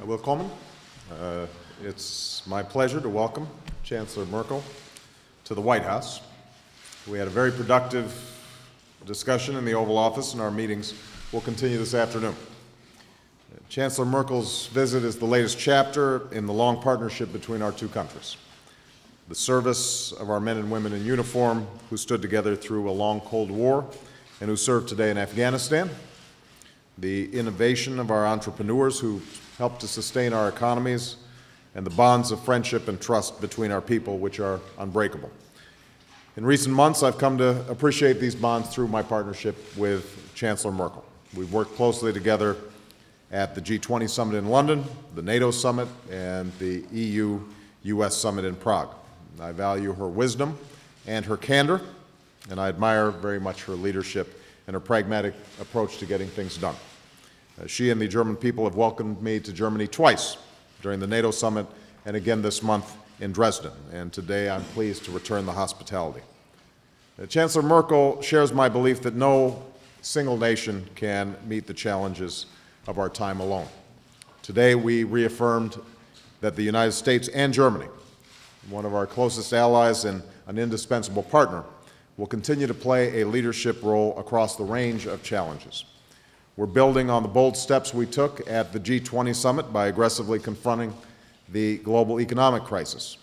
Willkommen. It's my pleasure to welcome Chancellor Merkel to the White House. We had a very productive discussion in the Oval Office, and our meetings will continue this afternoon. Chancellor Merkel's visit is the latest chapter in the long partnership between our two countries. The service of our men and women in uniform who stood together through a long Cold War and who serve today in Afghanistan, the innovation of our entrepreneurs who help to sustain our economies, and the bonds of friendship and trust between our people, which are unbreakable. In recent months, I've come to appreciate these bonds through my partnership with Chancellor Merkel. We've worked closely together at the G20 summit in London, the NATO summit, and the EU-US summit in Prague. I value her wisdom and her candor, and I admire very much her leadership and her pragmatic approach to getting things done. She and the German people have welcomed me to Germany twice during the NATO summit and again this month in Dresden, and today I'm pleased to return the hospitality. Chancellor Merkel shares my belief that no single nation can meet the challenges of our time alone. Today we reaffirmed that the United States and Germany, one of our closest allies and an indispensable partner, will continue to play a leadership role across the range of challenges. We're building on the bold steps we took at the G20 summit by aggressively confronting the global economic crisis.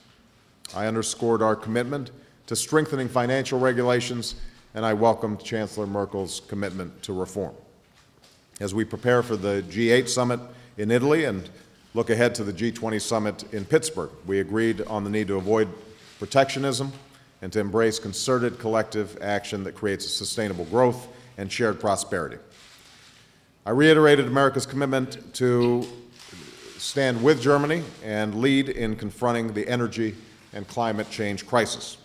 I underscored our commitment to strengthening financial regulations, and I welcomed Chancellor Merkel's commitment to reform. As we prepare for the G8 summit in Italy and look ahead to the G20 summit in Pittsburgh, we agreed on the need to avoid protectionism and to embrace concerted collective action that creates sustainable growth and shared prosperity. I reiterated America's commitment to stand with Germany and lead in confronting the energy and climate change crisis.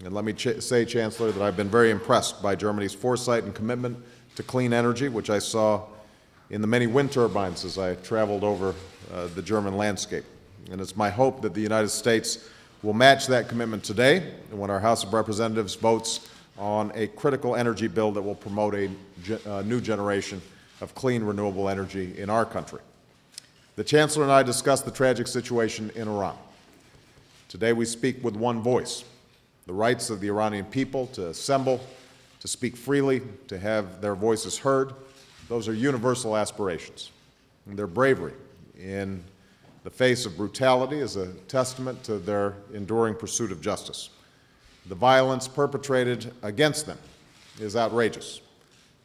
And let me say, Chancellor, that I've been very impressed by Germany's foresight and commitment to clean energy, which I saw in the many wind turbines as I traveled over the German landscape. And it's my hope that the United States will match that commitment today when our House of Representatives votes on a critical energy bill that will promote a new generation of clean, renewable energy in our country. The Chancellor and I discussed the tragic situation in Iran. Today we speak with one voice: the rights of the Iranian people to assemble, to speak freely, to have their voices heard. Those are universal aspirations. And their bravery in the face of brutality is a testament to their enduring pursuit of justice. The violence perpetrated against them is outrageous.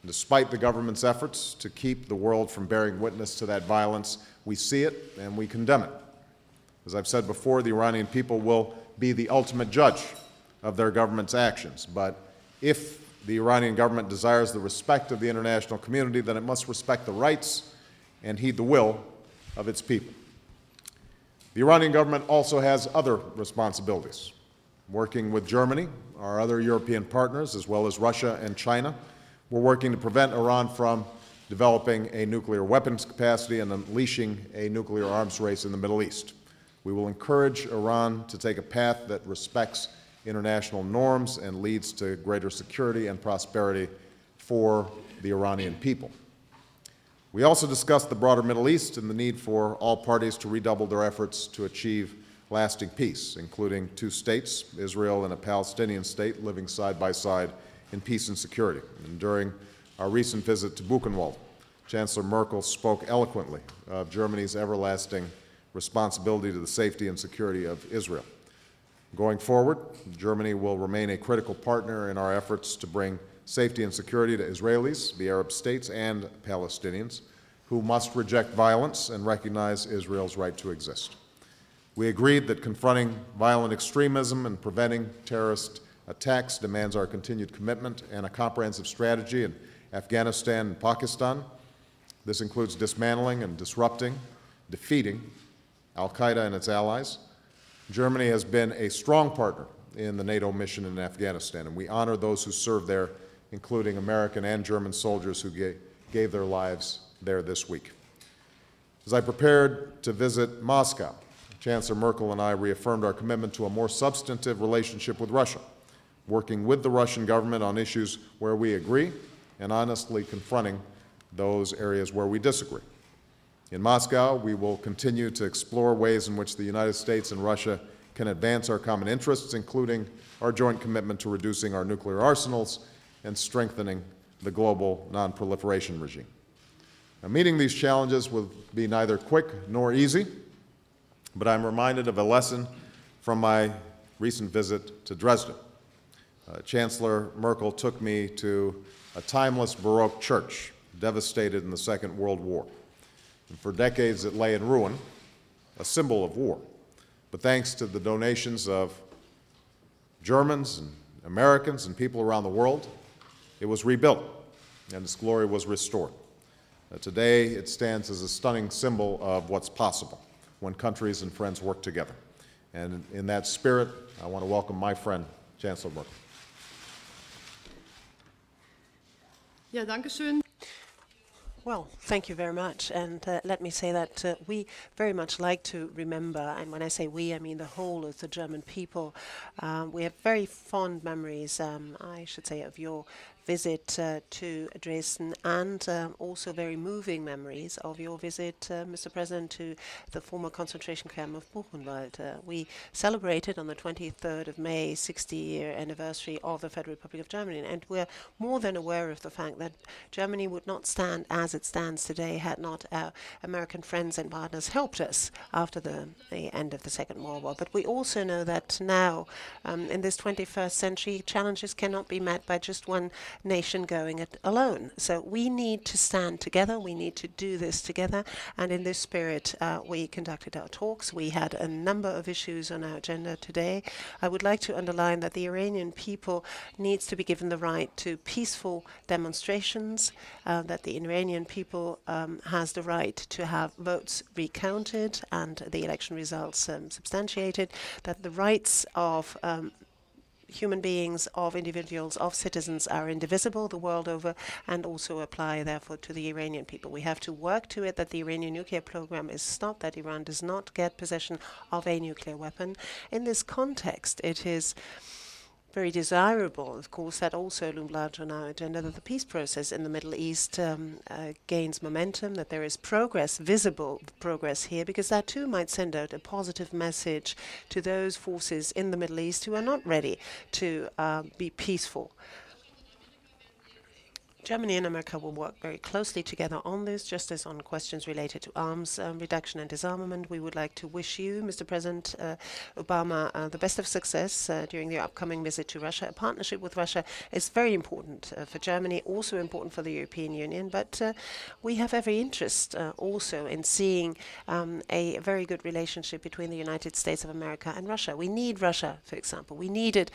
Despite the government's efforts to keep the world from bearing witness to that violence, we see it and we condemn it. As I've said before, the Iranian people will be the ultimate judge of their government's actions. But if the Iranian government desires the respect of the international community, then it must respect the rights and heed the will of its people. The Iranian government also has other responsibilities. Working with Germany, our other European partners, as well as Russia and China, we're working to prevent Iran from developing a nuclear weapons capacity and unleashing a nuclear arms race in the Middle East. We will encourage Iran to take a path that respects international norms and leads to greater security and prosperity for the Iranian people. We also discussed the broader Middle East and the need for all parties to redouble their efforts to achieve lasting peace, including two states, Israel and a Palestinian state, living side by side in peace and security. And during our recent visit to Buchenwald, Chancellor Merkel spoke eloquently of Germany's everlasting responsibility to the safety and security of Israel. Going forward, Germany will remain a critical partner in our efforts to bring safety and security to Israelis, the Arab states, and Palestinians, who must reject violence and recognize Israel's right to exist. We agreed that confronting violent extremism and preventing terrorist attacks demands our continued commitment and a comprehensive strategy in Afghanistan and Pakistan. This includes dismantling and disrupting, defeating al-Qaeda and its allies. Germany has been a strong partner in the NATO mission in Afghanistan, and we honor those who serve there, including American and German soldiers who gave their lives there this week. As I prepared to visit Moscow, Chancellor Merkel and I reaffirmed our commitment to a more substantive relationship with Russia, working with the Russian government on issues where we agree and honestly confronting those areas where we disagree. In Moscow, we will continue to explore ways in which the United States and Russia can advance our common interests, including our joint commitment to reducing our nuclear arsenals and strengthening the global non-proliferation regime. Now, meeting these challenges will be neither quick nor easy, but I'm reminded of a lesson from my recent visit to Dresden. Chancellor Merkel took me to a timeless Baroque church devastated in the Second World War. And for decades it lay in ruin, a symbol of war. But thanks to the donations of Germans and Americans and people around the world, it was rebuilt and its glory was restored. Today it stands as a stunning symbol of what's possible when countries and friends work together. And in that spirit, I want to welcome my friend, Chancellor Merkel. Ja, danke schön. Well, thank you very much. And let me say that we very much like to remember, and when I say we, I mean the whole of the German people. We have very fond memories, I should say, of your visit to Dresden, and also very moving memories of your visit, Mr. President, to the former concentration camp of Buchenwald. We celebrated on the 23rd of May, 60-year anniversary of the Federal Republic of Germany, and we're more than aware of the fact that Germany would not stand as it stands today had not our American friends and partners helped us after the end of the Second World War. But we also know that now, in this 21st century, challenges cannot be met by just one nation going it alone. So we need to stand together, we need to do this together, and in this spirit we conducted our talks. We had a number of issues on our agenda today. I would like to underline that the Iranian people needs to be given the right to peaceful demonstrations, that the Iranian people has the right to have votes recounted and the election results substantiated, that the rights of human beings, of individuals, of citizens are indivisible the world over, and also apply, therefore, to the Iranian people. We have to work to it that the Iranian nuclear program is stopped, that Iran does not get possession of a nuclear weapon. In this context, it is very desirable, of course, that also loomed large on our agenda, that the peace process in the Middle East gains momentum, that there is progress, visible progress here, because that too might send out a positive message to those forces in the Middle East who are not ready to be peaceful. Germany and America will work very closely together on this, just as on questions related to arms reduction and disarmament. We would like to wish you, Mr. President Obama, the best of success during your upcoming visit to Russia. A partnership with Russia is very important for Germany, also important for the European Union, but we have every interest also in seeing a very good relationship between the United States of America and Russia. We need Russia, for example. We need it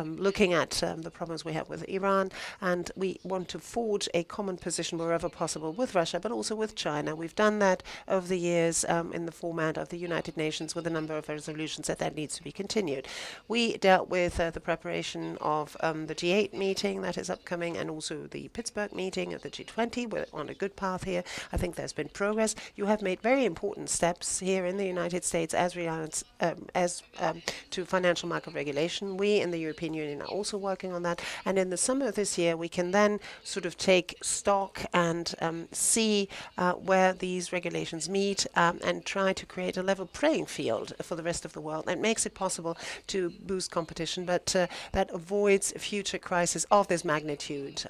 looking at the problems we have with Iran, and we want to forge a common position wherever possible with Russia, but also with China. We've done that over the years in the format of the United Nations with a number of resolutions that needs to be continued. We dealt with the preparation of the G8 meeting that is upcoming, and also the Pittsburgh meeting of the G20. We're on a good path here. I think there's been progress. You have made very important steps here in the United States as regards to financial market regulation. We in the European Union are also working on that, and in the summer of this year we can then sort of take stock and see where these regulations meet and try to create a level playing field for the rest of the world. That makes it possible to boost competition, but that avoids future crises of this magnitude.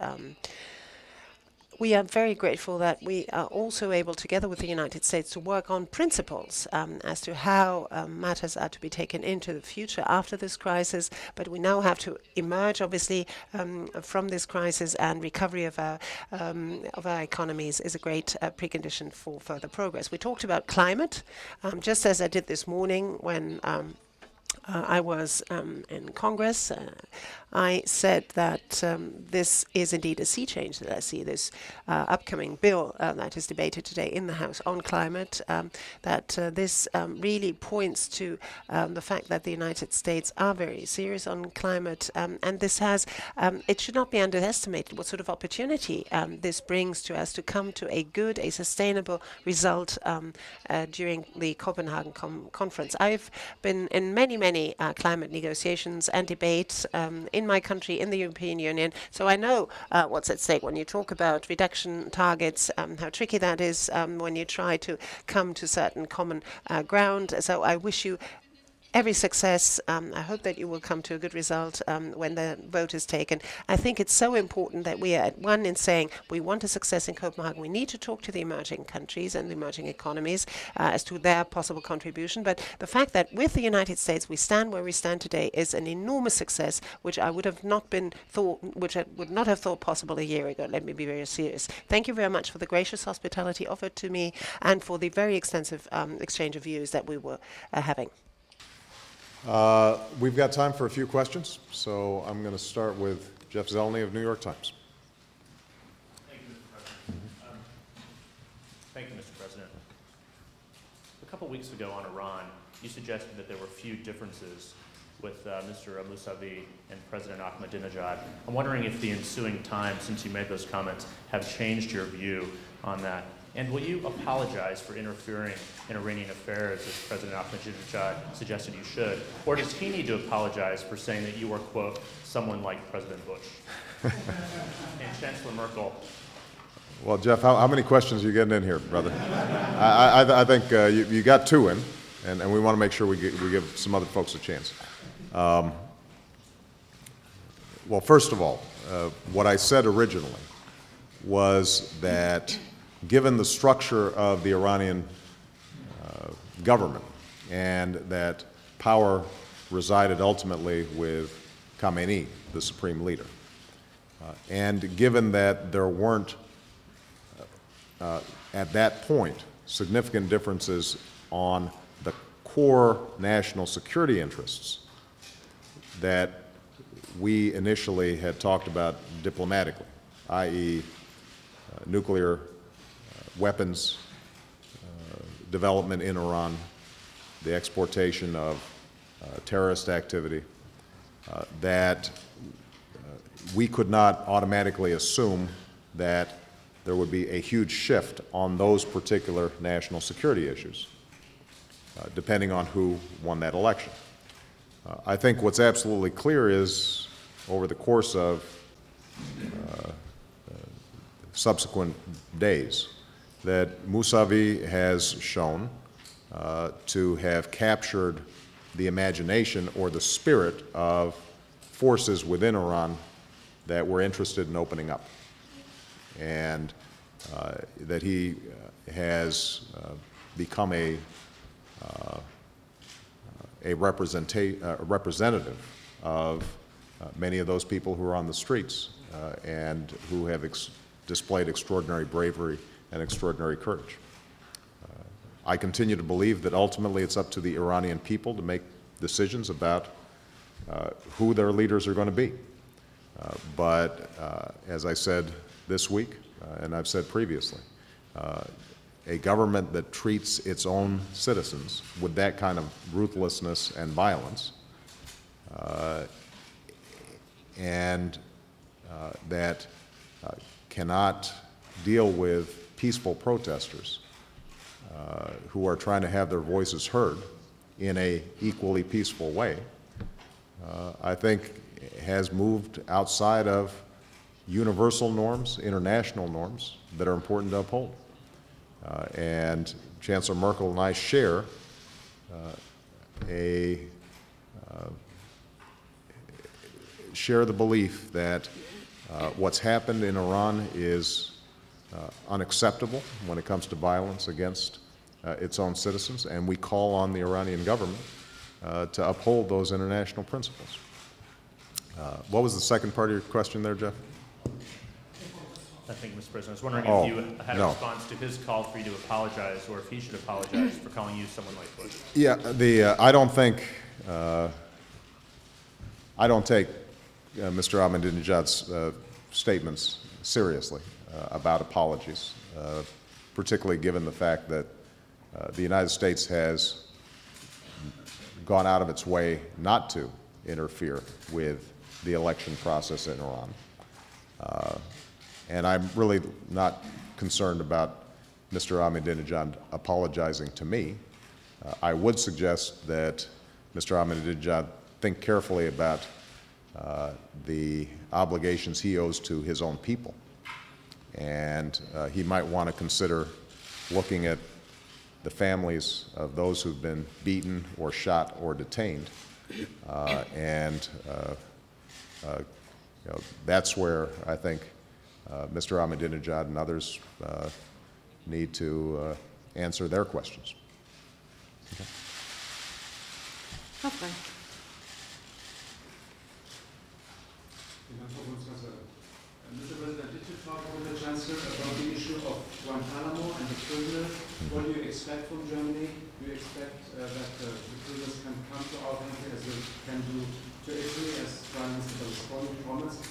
We are very grateful that we are also able, together with the United States, to work on principles as to how matters are to be taken into the future after this crisis. But we now have to emerge, obviously, from this crisis, and recovery of our economies is a great precondition for further progress. We talked about climate, just as I did this morning when I was in Congress. I said that this is indeed a sea change that I see. This upcoming bill that is debated today in the House on climate, that this really points to the fact that the United States are very serious on climate, and this has, it should not be underestimated what sort of opportunity this brings to us to come to a good, a sustainable result during the Copenhagen conference. I've been in many many climate negotiations and debates in my country, in the European Union. So I know what's at stake when you talk about reduction targets, how tricky that is when you try to come to certain common ground. So I wish you every success. I hope that you will come to a good result when the vote is taken. I think it's so important that we are at one in saying we want a success in Copenhagen. We need to talk to the emerging countries and the emerging economies as to their possible contribution. But the fact that with the United States we stand where we stand today is an enormous success, which I would not have thought possible a year ago. Let me be very serious. Thank you very much for the gracious hospitality offered to me and for the very extensive exchange of views that we were having. We've got time for a few questions, so I'm going to start with Jeff Zelny of New York Times. Thank you, Mr. President. Thank you, Mr. President. A couple weeks ago on Iran, you suggested that there were few differences with Mr. Mousavi and President Ahmadinejad. I'm wondering if the ensuing time since you made those comments have changed your view on that. And will you apologize for interfering in Iranian affairs as President Ahmadinejad suggested you should? Or does he need to apologize for saying that you are, quote, someone like President Bush? And Chancellor Merkel. Well, Jeff, how many questions are you getting in here, brother? I think you got two in, and we want to make sure we give some other folks a chance. Well, first of all, what I said originally was that given the structure of the Iranian government and that power resided ultimately with Khamenei, the supreme leader, and given that there weren't, at that point, significant differences on the core national security interests that we initially had talked about diplomatically, i.e. Nuclear weapons development in Iran, the exportation of terrorist activity, that we could not automatically assume that there would be a huge shift on those particular national security issues, depending on who won that election. I think what's absolutely clear is, over the course of subsequent days, that Mousavi has shown to have captured the imagination or the spirit of forces within Iran that were interested in opening up, and that he has become a representative of many of those people who are on the streets and who have displayed extraordinary bravery and extraordinary courage. I continue to believe that ultimately it's up to the Iranian people to make decisions about who their leaders are going to be. But as I said this week, and I've said previously, a government that treats its own citizens with that kind of ruthlessness and violence, and that cannot deal with peaceful protesters who are trying to have their voices heard in an equally peaceful way, I think has moved outside of universal norms, international norms that are important to uphold. And Chancellor Merkel and I share share the belief that what's happened in Iran is unacceptable when it comes to violence against its own citizens, and we call on the Iranian government to uphold those international principles. What was the second part of your question there, Jeff? I think, Mr. President, I was wondering if you had a response to his call for you to apologize, or if he should apologize for calling you someone like Bush. Yeah, I don't think, I don't take Mr. Ahmadinejad's statements seriously about apologies, particularly given the fact that the United States has gone out of its way not to interfere with the election process in Iran. And I'm really not concerned about Mr. Ahmadinejad apologizing to me. I would suggest that Mr. Ahmadinejad think carefully about the obligations he owes to his own people. And he might want to consider looking at the families of those who've been beaten or shot or detained. That's where I think Mr. Ahmadinejad and others need to answer their questions. Okay. Herr Frey. Mr. President, did you talk with the Chancellor about the issue of Guantanamo and the prisoners? What do you expect from Germany? Do you expect that the prisoners can come to our country as they can do to Italy, as Prime Minister Berlusconi promised?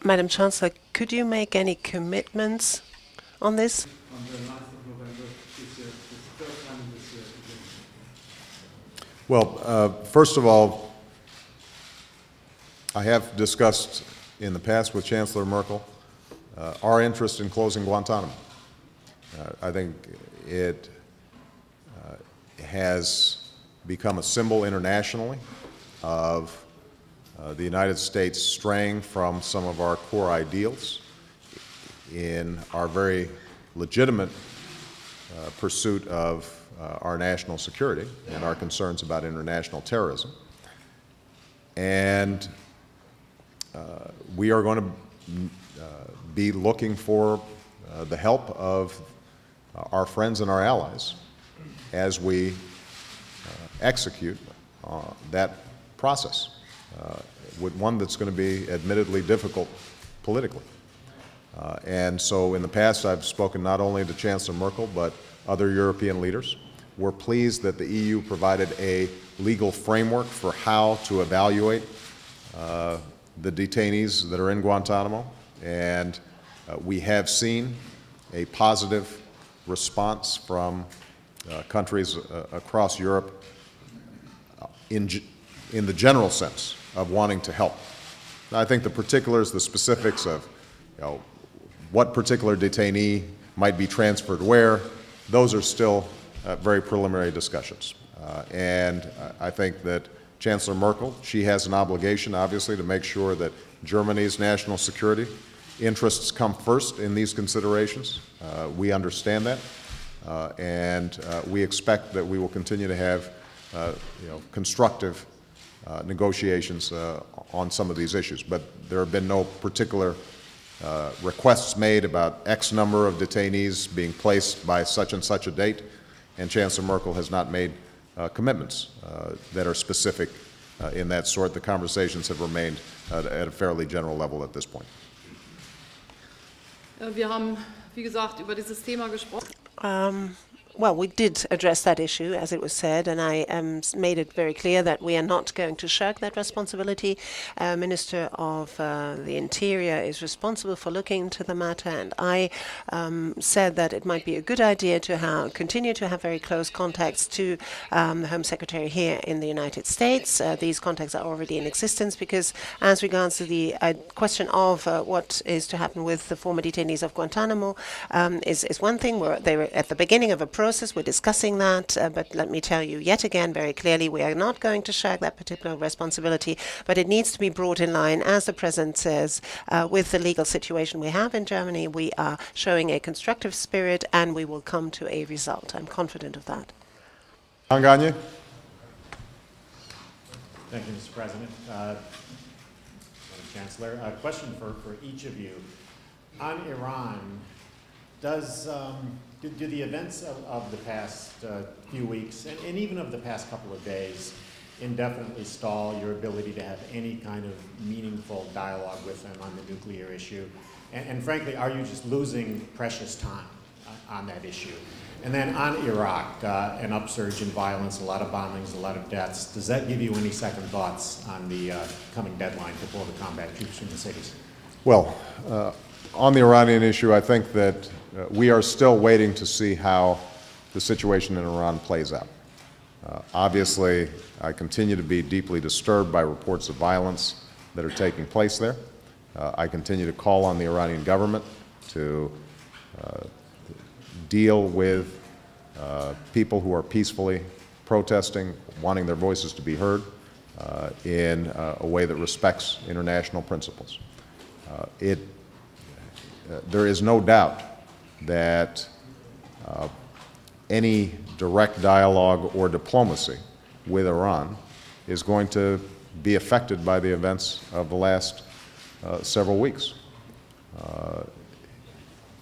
Madam Chancellor, could you make any commitments on this? On the 9th of November this year, this is the third time this year. Well, first of all, I have discussed in the past with Chancellor Merkel our interest in closing Guantanamo. I think it has become a symbol internationally of the United States straying from some of our core ideals in our very legitimate pursuit of our national security and our concerns about international terrorism. And we are going to be looking for the help of our friends and our allies as we execute that process, with one that's going to be admittedly difficult politically. And so in the past I've spoken not only to Chancellor Merkel but other European leaders. We're pleased that the EU provided a legal framework for how to evaluate the detainees that are in Guantanamo, and we have seen a positive response from countries across Europe in the general sense of wanting to help. Now, I think the particulars, the specifics of what particular detainee might be transferred where, those are still very preliminary discussions. And I think that Chancellor Merkel, she has an obligation, obviously, to make sure that Germany's national security interests come first in these considerations. We understand that, and we expect that we will continue to have constructive negotiations on some of these issues. But there have been no particular requests made about X number of detainees being placed by such and such a date, and Chancellor Merkel has not made commitments that are specific in that sort. The conversations have remained at a fairly general level at this point. Wir haben, wie gesagt, über dieses Thema gesprochen. Well, we did address that issue, as it was said, and I made it very clear that we are not going to shirk that responsibility. Minister of the Interior is responsible for looking into the matter, and I said that it might be a good idea to continue to have very close contacts to the Home Secretary here in the United States. These contacts are already in existence because, as regards to the question of what is to happen with the former detainees of Guantanamo, is one thing. They were at the beginning of a process. We're discussing that, but let me tell you yet again very clearly, we are not going to shirk that particular responsibility, but it needs to be brought in line, as the President says, with the legal situation we have in Germany. We are showing a constructive spirit, and we will come to a result. I'm confident of that. Gagne? Thank you, Mr. President. Madam Chancellor, a question for each of you. On Iran, do the events of the past few weeks, and even of the past couple of days, indefinitely stall your ability to have any kind of meaningful dialogue with them on the nuclear issue? And frankly, are you just losing precious time on that issue? And then on Iraq, an upsurge in violence, a lot of bombings, a lot of deaths. Does that give you any second thoughts on the coming deadline to pull the combat troops from the cities? Well, on the Iranian issue, I think that we are still waiting to see how the situation in Iran plays out. Obviously, I continue to be deeply disturbed by reports of violence that are taking place there. I continue to call on the Iranian government to deal with people who are peacefully protesting, wanting their voices to be heard in a way that respects international principles. There is no doubt that any direct dialogue or diplomacy with Iran is going to be affected by the events of the last several weeks.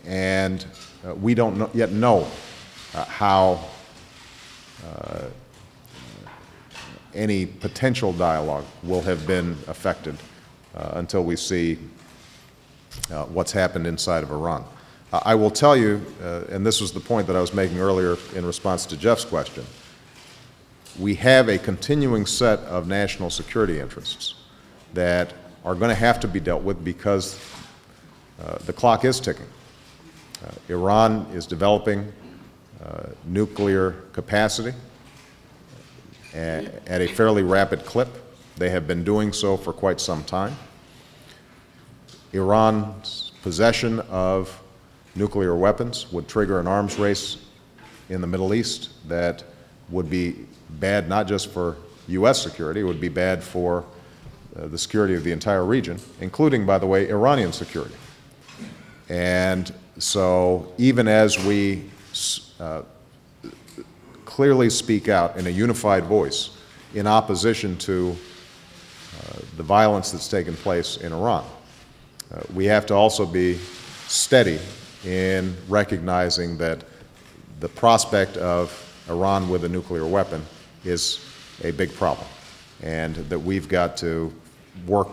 And we don't yet know how any potential dialogue will have been affected until we see what's happened inside of Iran. I will tell you, and this was the point that I was making earlier in response to Jeff's question, we have a continuing set of national security interests that are going to have to be dealt with because the clock is ticking. Iran is developing nuclear capacity at a fairly rapid clip. They have been doing so for quite some time. Iran's possession of nuclear weapons would trigger an arms race in the Middle East that would be bad not just for U.S. security, it would be bad for the security of the entire region, including, by the way, Iranian security. And so even as we clearly speak out in a unified voice in opposition to the violence that's taken place in Iran, we have to also be steady in recognizing that the prospect of Iran with a nuclear weapon is a big problem, and that we've got to work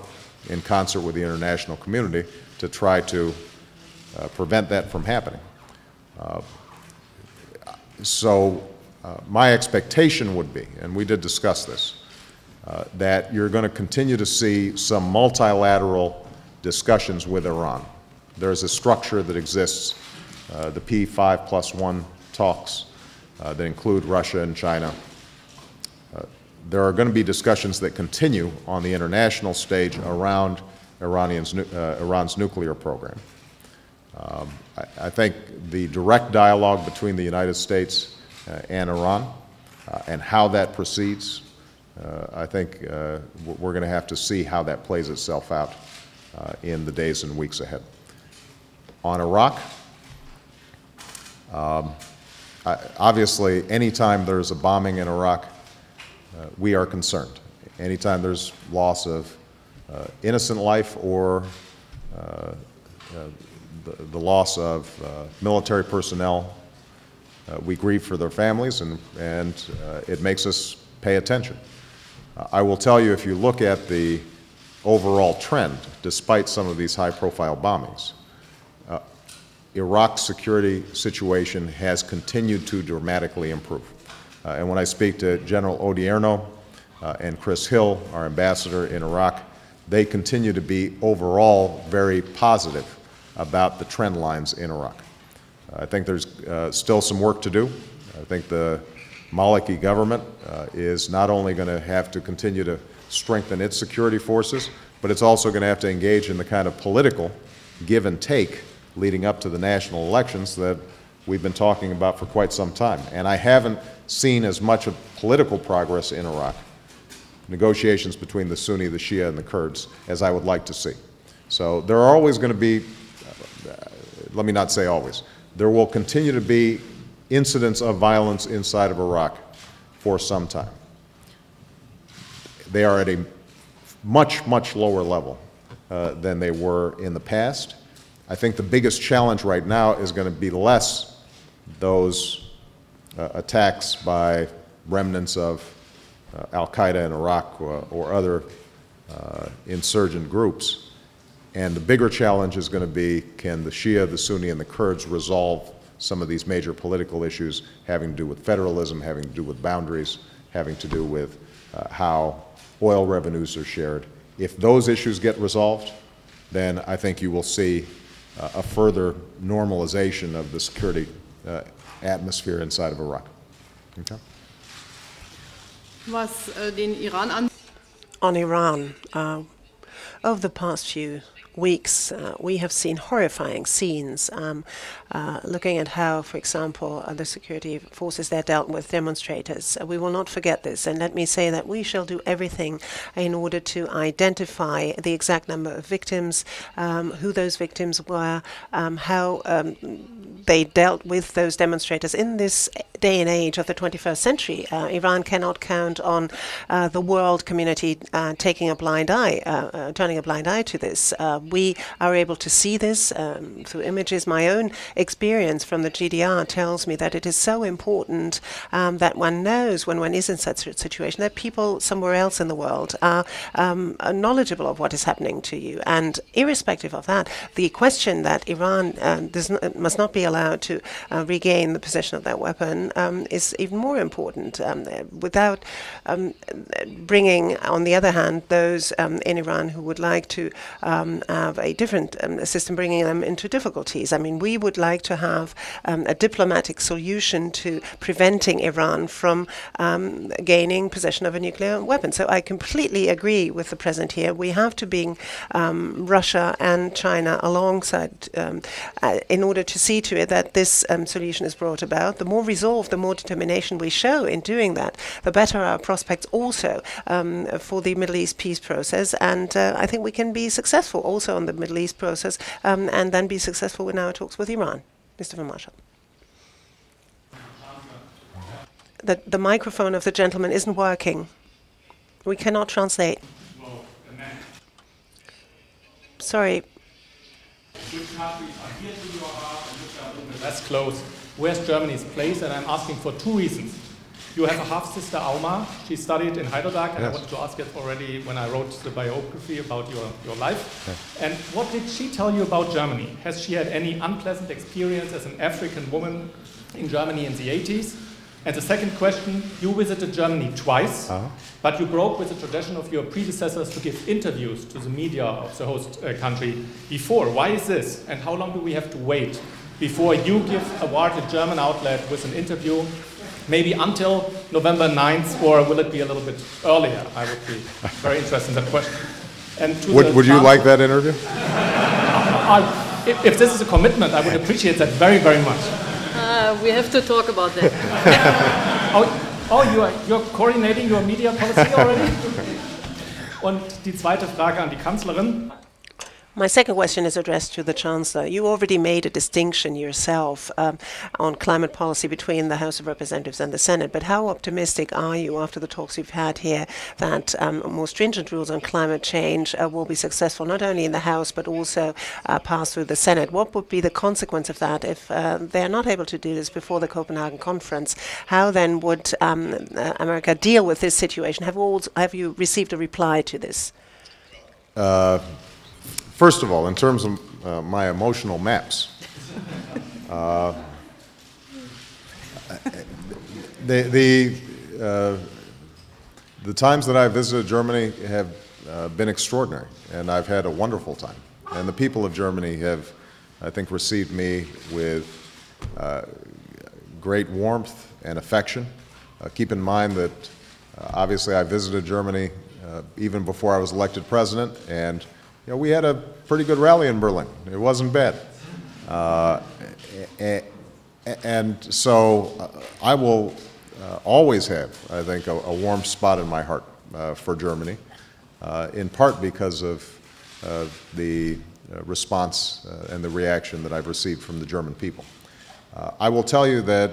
in concert with the international community to try to prevent that from happening. My expectation would be, and we did discuss this, that you're going to continue to see some multilateral discussions with Iran. There's a structure that exists, the P5+1 talks that include Russia and China. There are going to be discussions that continue on the international stage around Iran's nuclear program. I think the direct dialogue between the United States and Iran and how that proceeds, I think we're going to have to see how that plays itself out in the days and weeks ahead. On Iraq, obviously, anytime there's a bombing in Iraq, we are concerned. Anytime there's loss of innocent life or the loss of military personnel, we grieve for their families, and it makes us pay attention. I will tell you, if you look at the overall trend, despite some of these high-profile bombings, Iraq's security situation has continued to dramatically improve. And when I speak to General Odierno and Chris Hill, our ambassador in Iraq, they continue to be overall very positive about the trend lines in Iraq. I think there's still some work to do. I think the Maliki government is not only going to have to continue to strengthen its security forces, but it's also going to have to engage in the kind of political give and take leading up to the national elections that we've been talking about for quite some time. And I haven't seen as much of political progress in Iraq, negotiations between the Sunni, the Shia, and the Kurds, as I would like to see. So there are always going to be, let me not say always, there will continue to be incidents of violence inside of Iraq for some time. They are at a much, much lower level than they were in the past. I think the biggest challenge right now is going to be less those attacks by remnants of al-Qaeda in Iraq or other insurgent groups. And the bigger challenge is going to be, can the Shia, the Sunni, and the Kurds resolve some of these major political issues having to do with federalism, having to do with boundaries, having to do with how oil revenues are shared. If those issues get resolved, then I think you will see a further normalization of the security atmosphere inside of Iraq. Okay? Was den Iran an On Iran, over the past few weeks, we have seen horrifying scenes, looking at how, for example, the security forces there dealt with demonstrators. We will not forget this, and let me say that we shall do everything in order to identify the exact number of victims, who those victims were, how they dealt with those demonstrators. In this day and age of the 21st century, Iran cannot count on the world community turning a blind eye to this. We are able to see this through images. My own experience from the GDR tells me that it is so important that one knows when one is in such a situation that people somewhere else in the world are knowledgeable of what is happening to you. And irrespective of that, the question that Iran must not be allowed to regain the possession of that weapon is even more important, without bringing, on the other hand, those in Iran who would like to have a different system, bringing them into difficulties. I mean, we would like to have a diplomatic solution to preventing Iran from gaining possession of a nuclear weapon. So I completely agree with the President here. We have to bring Russia and China alongside in order to see to it that this solution is brought about. The more resolve, the more determination we show in doing that, the better our prospects also for the Middle East peace process. And I think we can be successful also on the Middle East process and then be successful in our talks with Iran. Mr. Van Marshall. The microphone of the gentleman isn't working. We cannot translate. Sorry. That's close. Where's Germany's place? And I'm asking for two reasons. You have a half-sister, Alma. She studied in Heidelberg, and I wanted to ask it already when I wrote the biography about your life. Yeah. And what did she tell you about Germany? Has she had any unpleasant experience as an African woman in Germany in the 80s? And the second question, you visited Germany twice, but you broke with the tradition of your predecessors to give interviews to the media of the host country before. Why is this? And how long do we have to wait before you give award a German outlet with an interview? Maybe until November 9th, or will it be a little bit earlier? I would be very interested in that question. And would you like that interview? If this is a commitment, I would appreciate that very, very much. We have to talk about that. You're coordinating your media policy already? Und die zweite Frage an die Kanzlerin. My second question is addressed to the Chancellor. You already made a distinction yourself on climate policy between the House of Representatives and the Senate, but how optimistic are you after the talks you've had here that more stringent rules on climate change will be successful not only in the House but also pass through the Senate? What would be the consequence of that if they're not able to do this before the Copenhagen conference? How then would America deal with this situation? Have you received a reply to this? First of all, in terms of my emotional maps, the times that I've visited Germany have been extraordinary, and I've had a wonderful time. And the people of Germany have, I think, received me with great warmth and affection. Keep in mind that obviously I visited Germany even before I was elected president, and we had a pretty good rally in Berlin. It wasn't bad. And so I will always have, I think, a warm spot in my heart for Germany, in part because of the response and the reaction that I've received from the German people. I will tell you that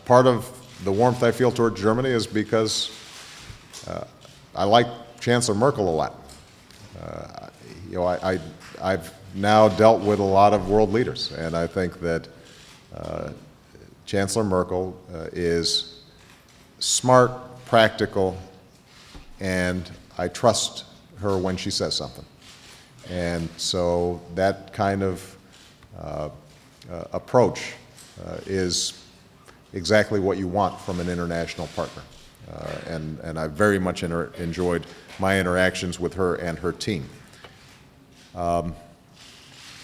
part of the warmth I feel toward Germany is because I like Chancellor Merkel a lot. I've now dealt with a lot of world leaders, and I think that Chancellor Merkel is smart, practical, and I trust her when she says something. And so that kind of approach is exactly what you want from an international partner. And I very much enjoyed my interactions with her and her team.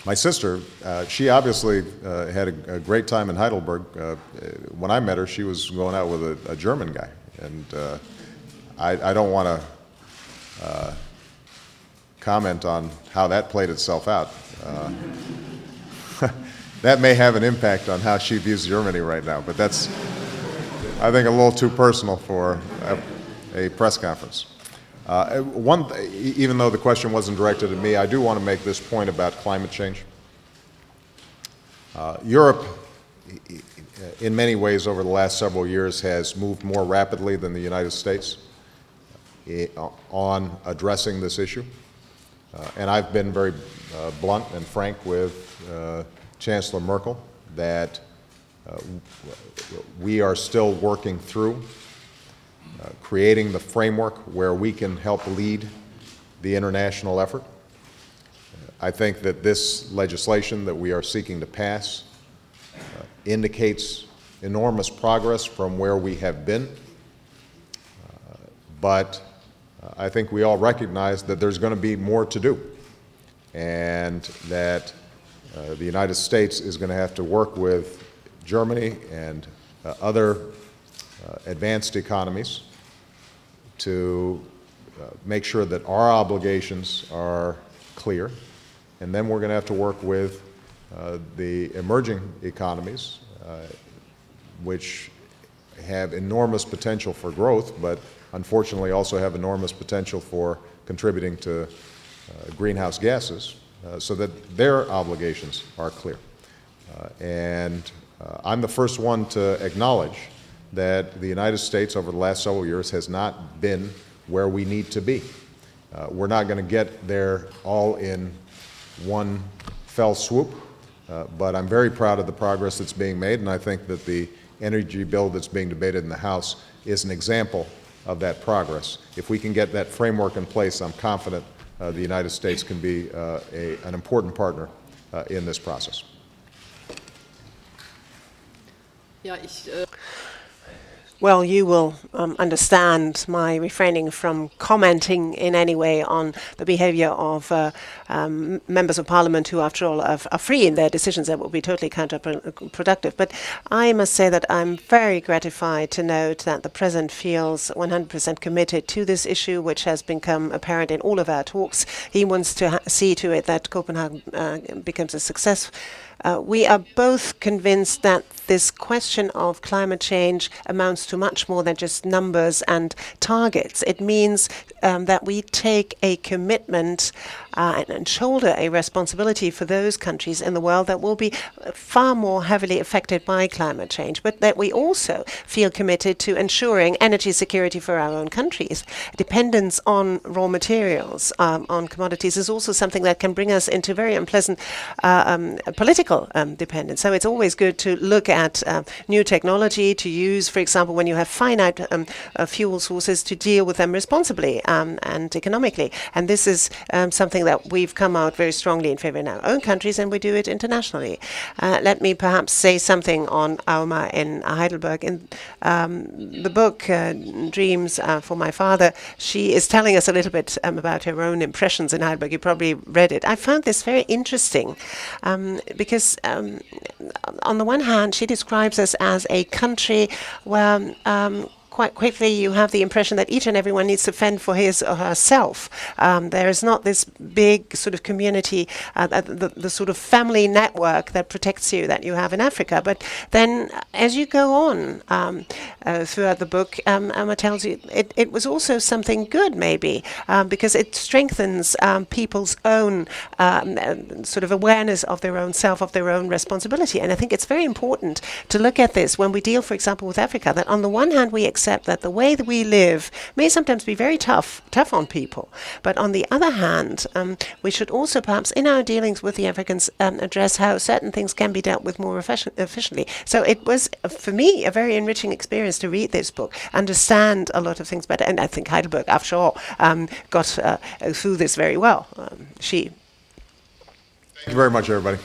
My sister, she obviously had a great time in Heidelberg. When I met her, she was going out with a German guy, and I don't want to comment on how that played itself out. That may have an impact on how she views Germany right now, but that's, I think, a little too personal for a press conference. Even though the question wasn't directed at me, I do want to make this point about climate change. Europe, in many ways over the last several years, has moved more rapidly than the United States on addressing this issue. And I've been very blunt and frank with Chancellor Merkel that we are still working through creating the framework where we can help lead the international effort. I think that this legislation that we are seeking to pass indicates enormous progress from where we have been, but I think we all recognize that there's going to be more to do, and that the United States is going to have to work with Germany and other advanced economies to make sure that our obligations are clear. And then we're going to have to work with the emerging economies, which have enormous potential for growth, but unfortunately also have enormous potential for contributing to greenhouse gases, so that their obligations are clear. I'm the first one to acknowledge that the United States over the last several years has not been where we need to be. We're not going to get there all in one fell swoop, but I'm very proud of the progress that's being made, and I think that the energy bill that's being debated in the House is an example of that progress. If we can get that framework in place, I'm confident the United States can be an important partner in this process. Ja, Well, you will understand my refraining from commenting in any way on the behavior of members of parliament who, after all, are free in their decisions. That would be totally counterproductive. But I must say that I'm very gratified to note that the President feels 100% committed to this issue, which has become apparent in all of our talks. He wants to see to it that Copenhagen becomes a success. We are both convinced that this question of climate change amounts to much more than just numbers and targets. It means that we take a commitment and shoulder a responsibility for those countries in the world that will be far more heavily affected by climate change, but that we also feel committed to ensuring energy security for our own countries. Dependence on raw materials, on commodities, is also something that can bring us into very unpleasant political dependence. So it's always good to look at new technology to use, for example, when you have finite fuel sources, to deal with them responsibly and economically. And this is something that we've come out very strongly in favor in our own countries, and we do it internationally. Let me perhaps say something on Alma in Heidelberg. In the book Dreams for My Father, she is telling us a little bit about her own impressions in Heidelberg. You probably read it. I found this very interesting because on the one hand, she describes us as a country where quite quickly you have the impression that each and everyone needs to fend for his or herself. There is not this big sort of community, the sort of family network that protects you that you have in Africa. But then as you go on throughout the book, Emma tells you it was also something good, maybe, because it strengthens people's own sort of awareness of their own self, of their own responsibility. And I think it's very important to look at this when we deal, for example, with Africa, that on the one hand we accept that the way that we live may sometimes be very tough on people. But on the other hand, we should also perhaps in our dealings with the Africans address how certain things can be dealt with more efficiently. So it was, for me, a very enriching experience to read this book, understand a lot of things better. And I think Heidelberg, after all, got through this very well. Thank you very much, everybody.